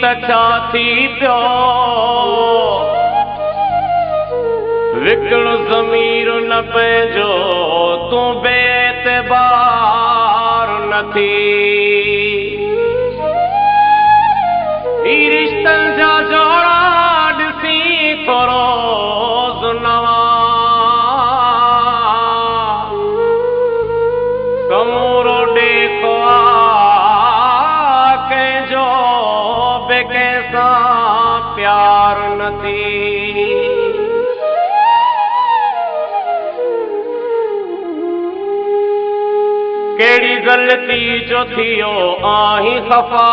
त छा थी पियो विकल ज़मीर न पंहिंजो तूं बेएतबार न थी ई रिश्तनि जा जोड़ा ॾिसी थोरो नवां समूरो ॾेखो कंहिंजो बे कंहिंसां प्यार न थी केड़ी गलती जो थियो आहीं खफा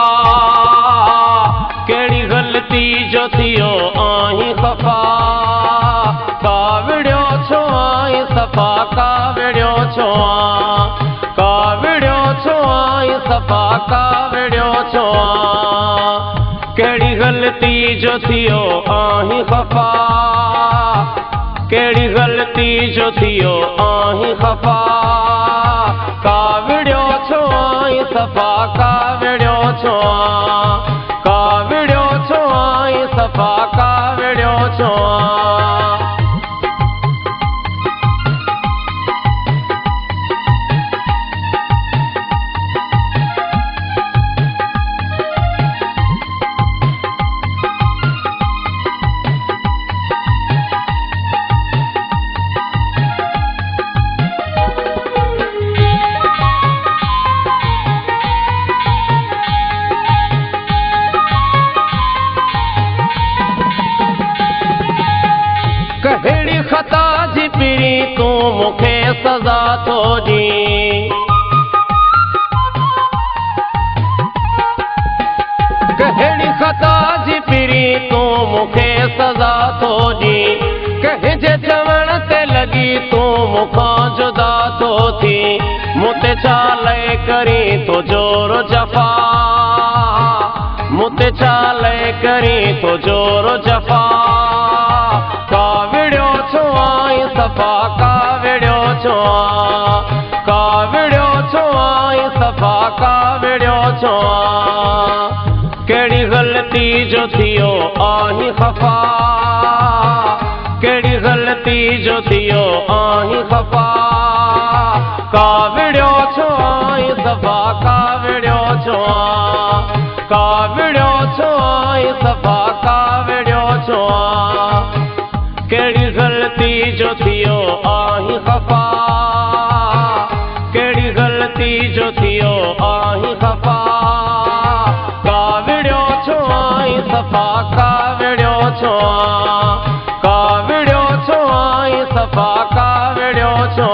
केड़ी गलती जो थियो आहीं खफा कावड़ियो छो आहीं सफ़ा कावड़ियो छो कावड़ियो छो आहीं सफ़ा कावड़ियो छो केड़ी गलती जो थियो आहीं खफा केड़ी गलती जो थियो आहीं खफा कावड़ियो छो आहीं सफ़ा कावड़ियो छो कावड़ियो छो आहीं सफ़ा कावड़ियो छो कहिड़ी ख़ता जी पिरी तूं मूंखे सज़ा थो ॾी कहिड़ी ख़ता जी पिरी तूं मूंखे सज़ा थो ॾी कंहिंजे चवण ते लॻी तूं मूंखां जुदा थो थी मूं ते छा लए करी तो जोर जफ़ा मूं ते छा लए करी तो जोर जफ़ा कावड़ियो छो आहीं सफ़ा कावड़ियो छो कावड़ियो छो आहीं सफ़ा कावड़ियो छो केड़ी गलती जो थियो आहीं खफा केड़ी गलती जो थियो आहीं खफा कावड़ियो छो आहीं सफ़ा कावड़ियो छो कावड़ियो छो आहीं सफ़ा कावड़ियो छो केड़ी गलती जो थियो आहीं खफा केड़ी गलती जो थियो आहीं खफा कावड़ियो छो आहीं सफ़ा कावड़ियो छो कावड़ियो छो आहीं सफ़ा कावड़ियो छो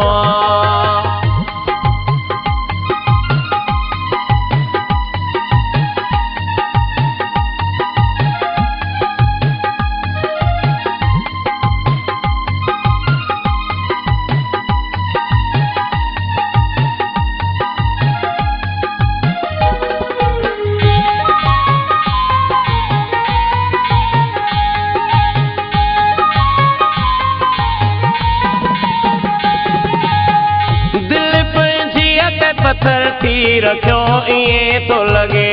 पत्थर थी रखियो इएं तो लगे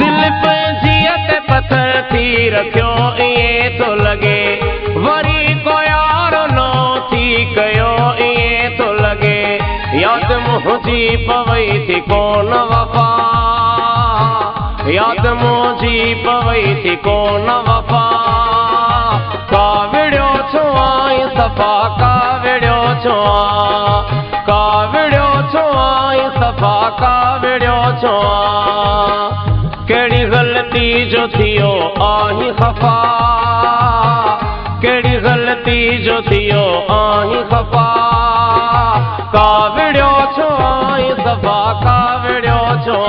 दिल पंहिंजी ते पत्थर थी रखियो इएं तो लगे वरी को यार नो थी कयो इएं तो लगे याद मुंहिंजी पवई थी कोन वफ़ा याद मुंहिंजी पवई थी कोन वफ़ा कावड़ियो छो आहीं सफ़ा कावड़ियो छो कावड़ियो छो आहीं सफ़ा कावड़ियो छो केड़ी गलती जो थियो आहीं खफा केड़ी गलती जो थियो आहीं खफा कावड़ियो छो आहीं सफ़ा कावड़ियो छो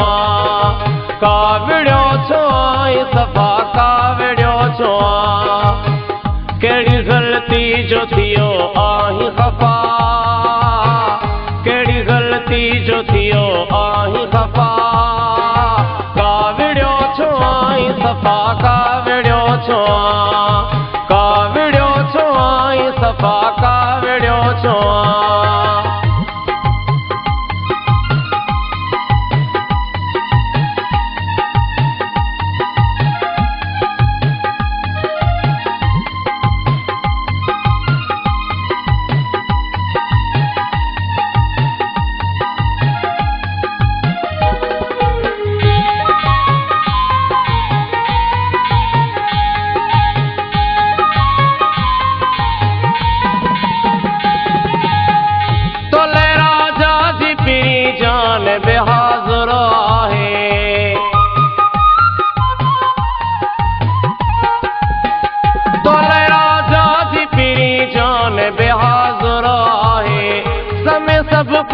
कावड़ियो छो आहीं सफ़ा कावड़ियो छो केड़ी गलती जो थियो आहीं खफा केड़ी गलती जो थियो आहीं खफा कावड़ियो छो आहीं सफ़ा कावड़ियो छो कावड़ियो छो आहीं सफ़ा कावड़ियो छो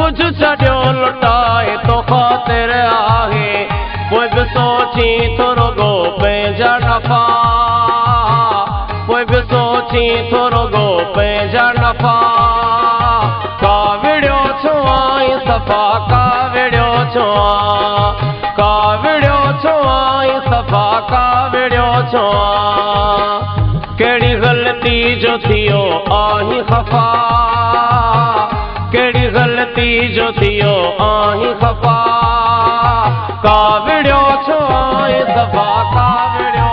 कुछ छड़ियो लुटाए तो खातिर आहे पोइ बि सोची थोरो गो पंहिंजा नफ़ा पोइ बि सोची थोरो गो पंहिंजा नफ़ा काविड़ियो छो आई सफ़ा काविड़ियो छो काविड़ियो छो आई सफ़ा काविड़ियो छो कहिड़ी ग़लती जो थियो आहीं ख़फ़ा कहिड़ी ग़लती जो थियो आहीं ख़फ़ा काविड़ियो छो आई सफ़ा काविड़ियो